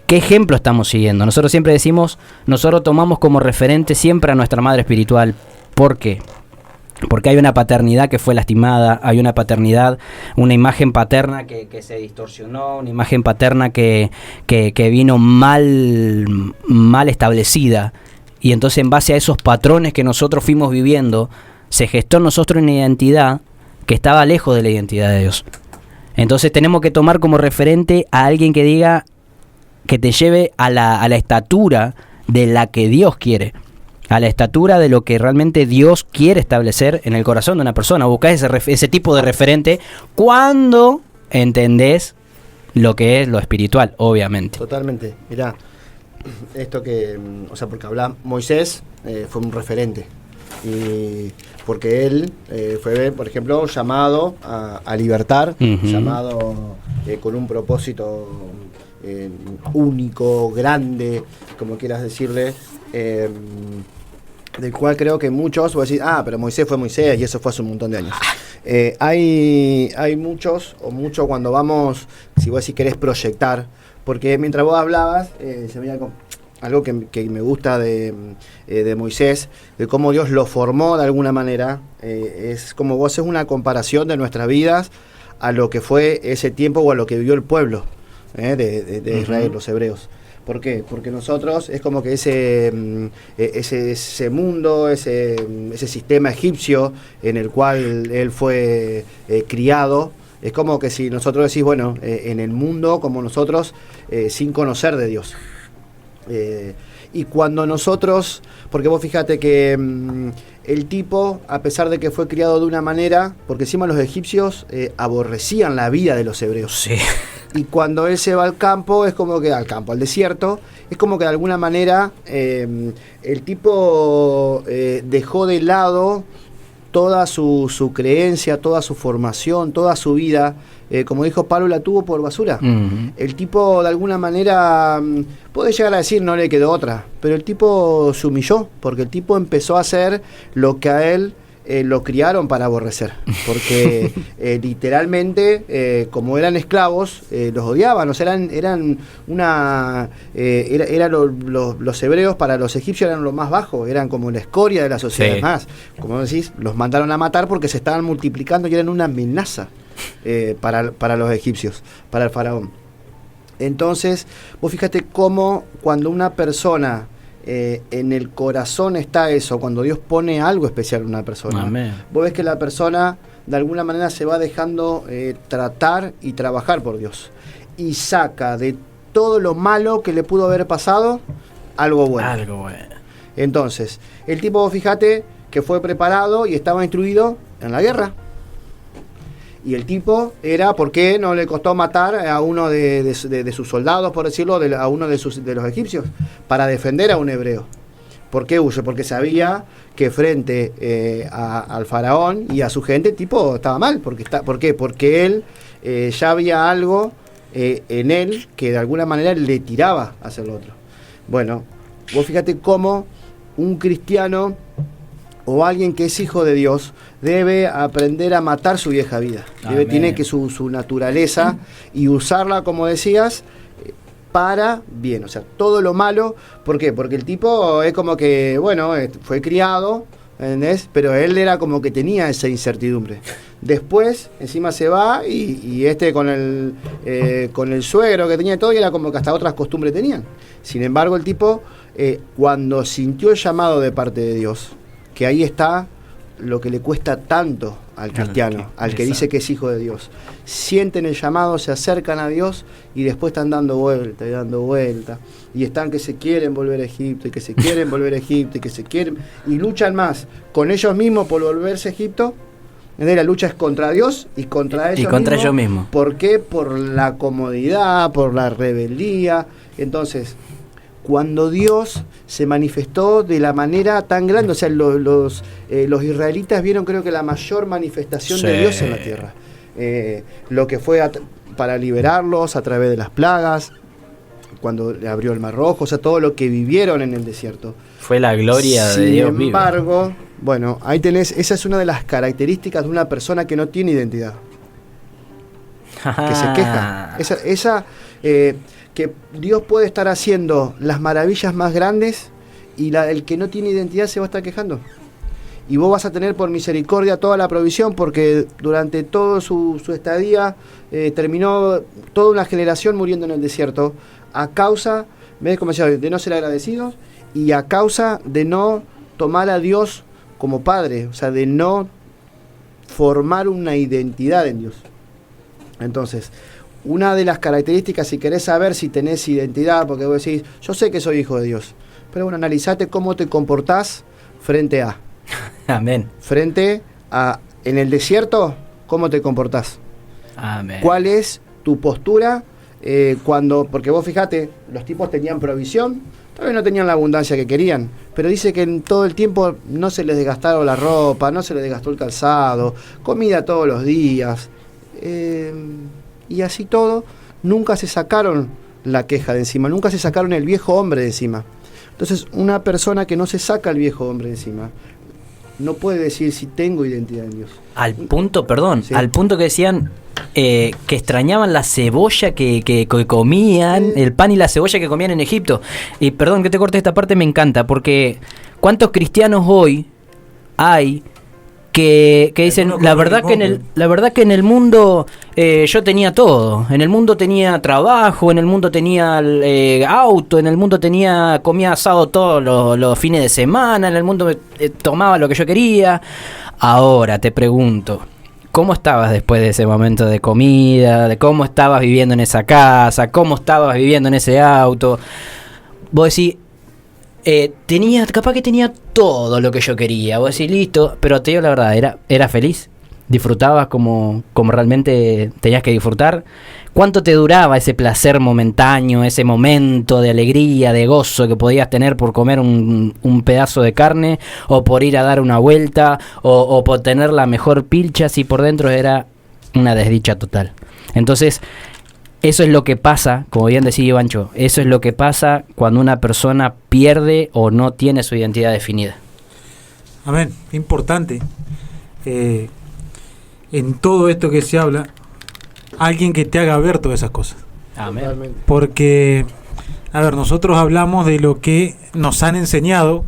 qué ejemplo estamos siguiendo. Nosotros siempre decimos, nosotros tomamos como referente siempre a nuestra madre espiritual. ¿Por qué? Porque hay una paternidad que fue lastimada, hay una paternidad, una imagen paterna que se distorsionó, una imagen paterna que vino mal establecida. Y entonces en base a esos patrones que nosotros fuimos viviendo, se gestó en nosotros una identidad que estaba lejos de la identidad de Dios. Entonces tenemos que tomar como referente a alguien que diga, que te lleve a la estatura de la que Dios quiere, a la estatura de lo que realmente Dios quiere establecer en el corazón de una persona. Buscás ese tipo de referente cuando entendés lo que es lo espiritual, obviamente. Totalmente. Mirá, esto que, o sea, porque habla Moisés fue un referente. Y porque él fue, por ejemplo, llamado a libertar, llamado con un propósito único, grande, como quieras decirle, del cual creo que muchos van a decir, pero Moisés fue Moisés y eso fue hace un montón de años. Hay muchos, o mucho cuando vamos, si vos decís querés proyectar, porque mientras vos hablabas, se veía algo que me gusta de Moisés, de cómo Dios lo formó de alguna manera, es como vos haces una comparación de nuestras vidas a lo que fue ese tiempo o a lo que vivió el pueblo de Israel, los hebreos. ¿Por qué? Porque nosotros es como que ese mundo, ese sistema egipcio en el cual él fue criado, es como que si nosotros decís, bueno, en el mundo como nosotros, sin conocer de Dios. Y cuando nosotros, porque vos fíjate que el tipo, a pesar de que fue criado de una manera, porque encima los egipcios aborrecían la vida de los hebreos. Sí. Y cuando él se va al campo, es como que al desierto, es como que de alguna manera el tipo dejó de lado toda su creencia, toda su formación, toda su vida, como dijo Pablo, la tuvo por basura. El tipo de alguna manera, puede llegar a decir no le quedó otra, pero el tipo se humilló, porque el tipo empezó a hacer lo que a él lo criaron para aborrecer, porque literalmente, como eran esclavos, los odiaban, o sea, eran los hebreos para los egipcios eran lo más bajo, eran como la escoria de la sociedad. Sí. Más, como decís, los mandaron a matar porque se estaban multiplicando y eran una amenaza para los egipcios, para el faraón. Entonces, vos fíjate cómo cuando una persona en el corazón está eso, cuando Dios pone algo especial en una persona. Amén. Vos ves que la persona de alguna manera se va dejando tratar y trabajar por Dios y saca de todo lo malo que le pudo haber pasado algo bueno. Entonces, el tipo, vos fíjate que fue preparado y estaba instruido en la guerra. Y el tipo era, ¿por qué no le costó matar a uno de sus soldados, por decirlo, a uno de los egipcios, para defender a un hebreo? ¿Por qué huye? Porque sabía que frente al faraón y a su gente, el tipo estaba mal. ¿Por qué? Porque él ya había algo en él que de alguna manera le tiraba a hacer lo otro. Bueno, vos fíjate cómo un cristiano o alguien que es hijo de Dios debe aprender a matar su vieja vida. Tiene que su naturaleza y usarla, como decías, para bien. O sea, todo lo malo, ¿por qué? Porque el tipo es como que, bueno, fue criado, ¿entendés? Pero él era como que tenía esa incertidumbre. Después, encima se va y con el suegro que tenía todo, y era como que hasta otras costumbres tenían. Sin embargo, el tipo, cuando sintió el llamado de parte de Dios, que ahí está lo que le cuesta tanto al cristiano, al que dice que es hijo de Dios. Sienten el llamado, se acercan a Dios y después están dando vuelta y dando vuelta. Y están que se quieren volver a Egipto y que se quieren volver a Egipto y que se quieren... Y luchan más con ellos mismos por volverse a Egipto Entonces la lucha es contra Dios y contra ellos y contra mismos. ellos mismos. ¿Por qué? Por la comodidad, por la rebeldía. Entonces, cuando Dios se manifestó de la manera tan grande, o sea, los israelitas vieron, creo que la mayor manifestación de Dios en la tierra. Lo que fue para liberarlos a través de las plagas, cuando le abrió el Mar Rojo, o sea, todo lo que vivieron en el desierto. Fue la gloria de Dios vivo. Sin embargo, bueno, ahí tenés, esa es una de las características de una persona que no tiene identidad, que se queja. Que Dios puede estar haciendo las maravillas más grandes y el que no tiene identidad se va a estar quejando. Y vos vas a tener por misericordia toda la provisión, porque durante todo su estadía terminó toda una generación muriendo en el desierto a causa, como decía, de no ser agradecidos y a causa de no tomar a Dios como Padre, o sea, de no formar una identidad en Dios. Entonces, una de las características, si querés saber si tenés identidad, porque vos decís, yo sé que soy hijo de Dios, pero bueno, analizate cómo te comportás frente a. Amén. Frente a, en el desierto, ¿cómo te comportás? Amén. ¿Cuál es tu postura porque vos fijate, los tipos tenían provisión, tal vez no tenían la abundancia que querían, pero dice que en todo el tiempo no se les desgastaron la ropa, no se les desgastó el calzado, comida todos los días, y así todo, nunca se sacaron la queja de encima, nunca se sacaron el viejo hombre de encima. Entonces, una persona que no se saca el viejo hombre de encima no puede decir si tengo identidad en Dios. Al punto, perdón, sí. Al punto que decían que extrañaban la cebolla que comían, el pan y la cebolla que comían en Egipto. Y perdón que te corte esta parte, me encanta, porque ¿cuántos cristianos hoy hay que dicen, la verdad que en el mundo yo tenía todo, en el mundo tenía trabajo, en el mundo tenía auto, en el mundo comía asado todos los fines de semana, en el mundo tomaba lo que yo quería? Ahora te pregunto, ¿cómo estabas después de ese momento de comida? ¿De cómo estabas viviendo en esa casa? ¿Cómo estabas viviendo en ese auto? Vos decís, capaz que tenía todo lo que yo quería. Vos decís, listo, pero te digo la verdad, ¿era feliz? ¿Disfrutabas como realmente tenías que disfrutar? ¿Cuánto te duraba ese placer momentáneo, ese momento de alegría, de gozo que podías tener por comer un pedazo de carne, o por ir a dar una vuelta, o por tener la mejor pilcha, si por dentro era una desdicha total? Entonces, eso es lo que pasa, como bien decía Ivancho, eso es lo que pasa cuando una persona pierde o no tiene su identidad definida. Amén, importante. En todo esto que se habla, alguien que te haga ver todas esas cosas. Amén. Totalmente. Porque, a ver, nosotros hablamos de lo que nos han enseñado,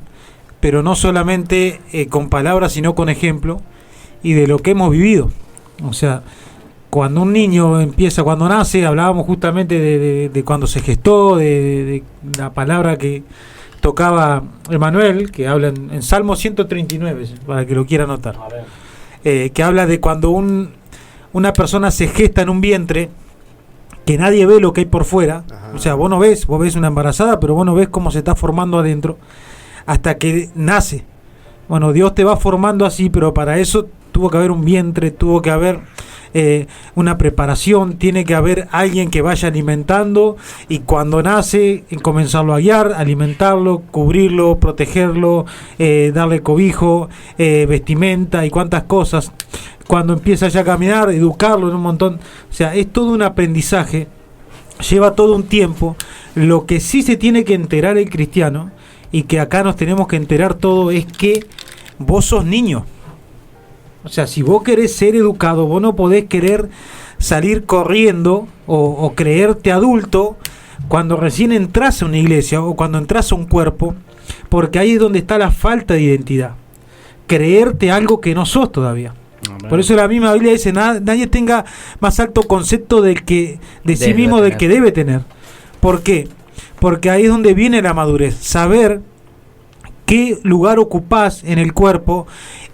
pero no solamente con palabras, sino con ejemplo, y de lo que hemos vivido. O sea, cuando un niño cuando nace, hablábamos justamente de cuando se gestó, de la palabra que tocaba Emanuel, que habla en Salmo 139, para que lo quiera anotar. Que habla de cuando una persona se gesta en un vientre, que nadie ve lo que hay por fuera. Ajá. O sea, vos ves una embarazada, pero vos no ves cómo se está formando adentro, hasta que nace. Bueno, Dios te va formando así, pero para eso tuvo que haber un vientre, tuvo que haber una preparación, tiene que haber alguien que vaya alimentando, y cuando nace comenzarlo a guiar, alimentarlo, cubrirlo, protegerlo, darle cobijo, vestimenta y cuantas cosas. Cuando empieza ya a caminar, educarlo en un montón. O sea, es todo un aprendizaje, lleva todo un tiempo. Lo que sí se tiene que enterar el cristiano, y que acá nos tenemos que enterar todo, es que vos sos niño. O sea, si vos querés ser educado, vos no podés querer salir corriendo o creerte adulto cuando recién entras a una iglesia o cuando entras a un cuerpo, porque ahí es donde está la falta de identidad. Creerte algo que no sos todavía. Por eso la misma Biblia dice, nadie tenga más alto concepto de sí mismo del que debe tener. ¿Por qué? Porque ahí es donde viene la madurez. Saber qué lugar ocupás en el cuerpo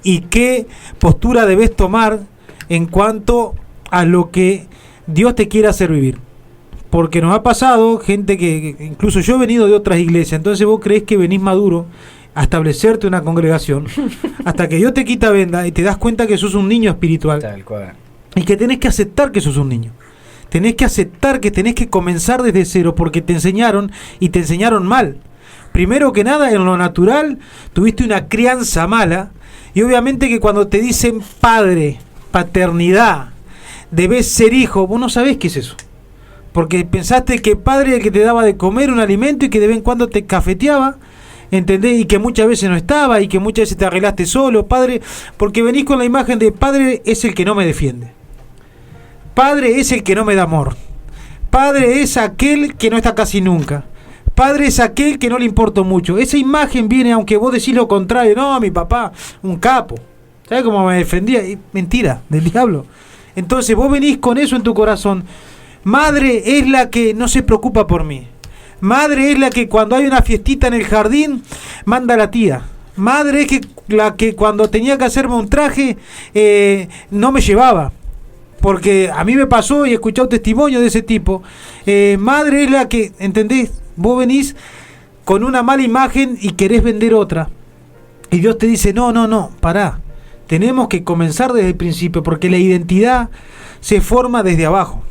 y qué postura debes tomar en cuanto a lo que Dios te quiere hacer vivir. Porque nos ha pasado gente que incluso yo he venido de otras iglesias, entonces vos creés que venís maduro, a establecerte una congregación, hasta que Dios te quita venda y te das cuenta que sos un niño espiritual. Tal cual. Y que tenés que aceptar que sos un niño. Tenés que aceptar que tenés que comenzar desde cero porque te enseñaron y te enseñaron mal. Primero que nada, en lo natural, tuviste una crianza mala y obviamente que cuando te dicen padre, paternidad, debes ser hijo, vos no sabés qué es eso. Porque pensaste que padre es el que te daba de comer un alimento y que de vez en cuando te cafeteaba, ¿entendés? Y que muchas veces no estaba y que muchas veces te arreglaste solo, padre, porque venís con la imagen de padre es el que no me defiende. Padre es el que no me da amor. Padre es aquel que no está casi nunca. Padre es aquel que no le importa mucho. Esa imagen viene, aunque vos decís lo contrario. No, mi papá, un capo. ¿Sabes cómo me defendía? Mentira, del diablo. Entonces vos venís con eso en tu corazón. Madre es la que no se preocupa por mí. Madre es la que cuando hay una fiestita en el jardín, manda a la tía. Madre es la que cuando tenía que hacerme un traje, no me llevaba. Porque a mí me pasó y he escuchado testimonio de ese tipo. Madre es la que, ¿entendés? Vos venís con una mala imagen y querés vender otra. Y Dios te dice, no, pará. Tenemos que comenzar desde el principio, porque la identidad se forma desde abajo.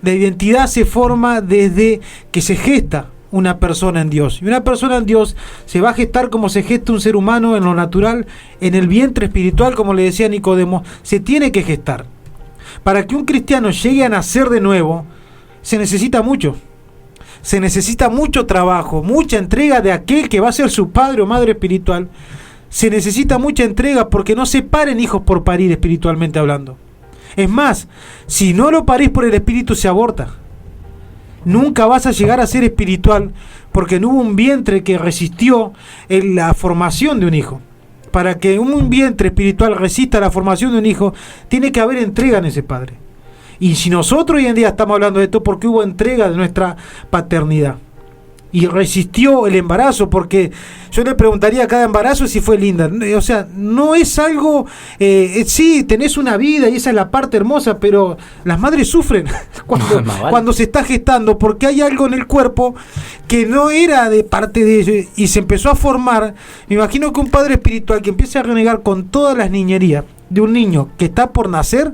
La identidad se forma desde que se gesta una persona en Dios. Y una persona en Dios se va a gestar como se gesta un ser humano en lo natural, en el vientre espiritual, como le decía Nicodemo, se tiene que gestar. Para que un cristiano llegue a nacer de nuevo, se necesita mucho. Se necesita mucho trabajo, mucha entrega de aquel que va a ser su padre o madre espiritual. Se necesita mucha entrega porque no se paren hijos por parir espiritualmente hablando. Es más, si no lo parís por el espíritu se aborta. Nunca vas a llegar a ser espiritual porque no hubo un vientre que resistió en la formación de un hijo. Para que un vientre espiritual resista la formación de un hijo, tiene que haber entrega en ese padre. Y si nosotros hoy en día estamos hablando de esto, porque hubo entrega de nuestra paternidad. Y resistió el embarazo, porque yo le preguntaría a cada embarazo si fue linda. O sea, no es algo... sí, tenés una vida y esa es la parte hermosa, pero las madres sufren cuando se está gestando, porque hay algo en el cuerpo que no era de parte de ellos y se empezó a formar. Me imagino que un padre espiritual que empiece a renegar con todas las niñerías de un niño que está por nacer,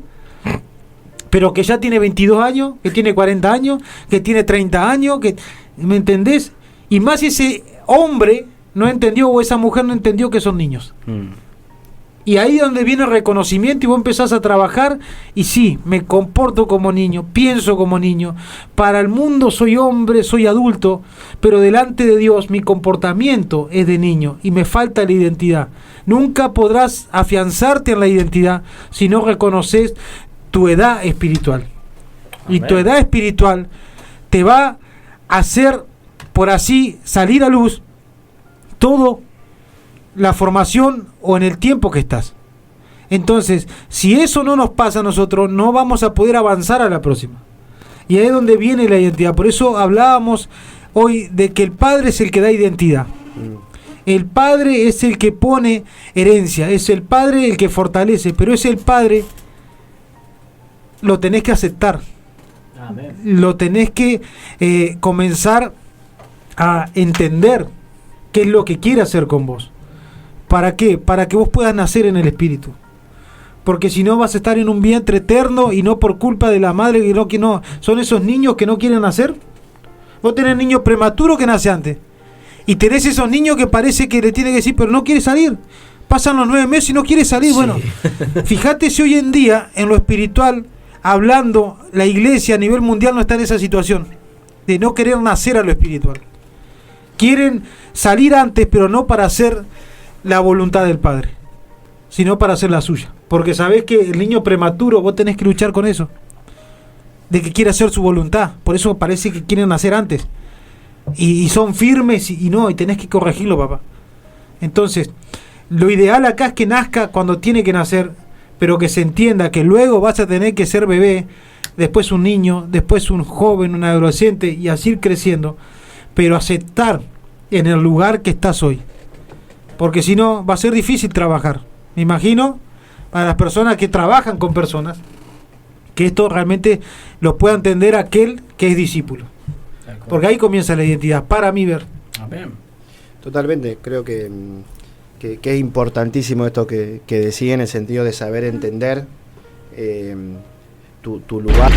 pero que ya tiene 22 años, que tiene 40 años, que tiene 30 años, que... ¿Me entendés? Y más si ese hombre no entendió o esa mujer no entendió que son niños. Y ahí es donde viene el reconocimiento y vos empezás a trabajar y sí, me comporto como niño, pienso como niño. Para el mundo soy hombre, soy adulto, pero delante de Dios mi comportamiento es de niño y me falta la identidad. Nunca podrás afianzarte en la identidad si no reconoces tu edad espiritual. Amén. Y tu edad espiritual te va hacer, por así, salir a luz todo la formación o en el tiempo que estás. Entonces, si eso no nos pasa a nosotros, no vamos a poder avanzar a la próxima. Y ahí es donde viene la identidad. Por eso hablábamos hoy de que el padre es el que da identidad. El padre es el que pone herencia, es el padre el que fortalece, pero es el padre, lo tenés que aceptar. Amén. Lo tenés que comenzar a entender qué es lo que quiere hacer con vos. ¿Para qué? Para que vos puedas nacer en el espíritu. Porque si no vas a estar en un vientre eterno y no por culpa de la madre que no. Son esos niños que no quieren nacer. Vos tenés niños prematuros que nace antes. Y tenés esos niños que parece que le tiene que decir, pero no quiere salir. Pasan los 9 meses y no quiere salir. Sí. Bueno, fíjate si hoy en día en lo espiritual, hablando, la iglesia a nivel mundial no está en esa situación de no querer nacer a lo espiritual. Quieren salir antes, pero no para hacer la voluntad del Padre, sino para hacer la suya. Porque sabés que el niño prematuro, vos tenés que luchar con eso, de que quiere hacer su voluntad. Por eso parece que quieren nacer antes. Y son firmes y no, y tenés que corregirlo, papá. Entonces, lo ideal acá es que nazca cuando tiene que nacer, pero que se entienda que luego vas a tener que ser bebé, después un niño, después un joven, un adolescente y así ir creciendo, pero aceptar en el lugar que estás hoy, porque si no va a ser difícil trabajar. Me imagino para las personas que trabajan con personas, que esto realmente lo pueda entender aquel que es discípulo, porque ahí comienza la identidad, para mí ver. Amén. Totalmente, creo que es importantísimo esto que decía, en el sentido de saber entender tu lugar.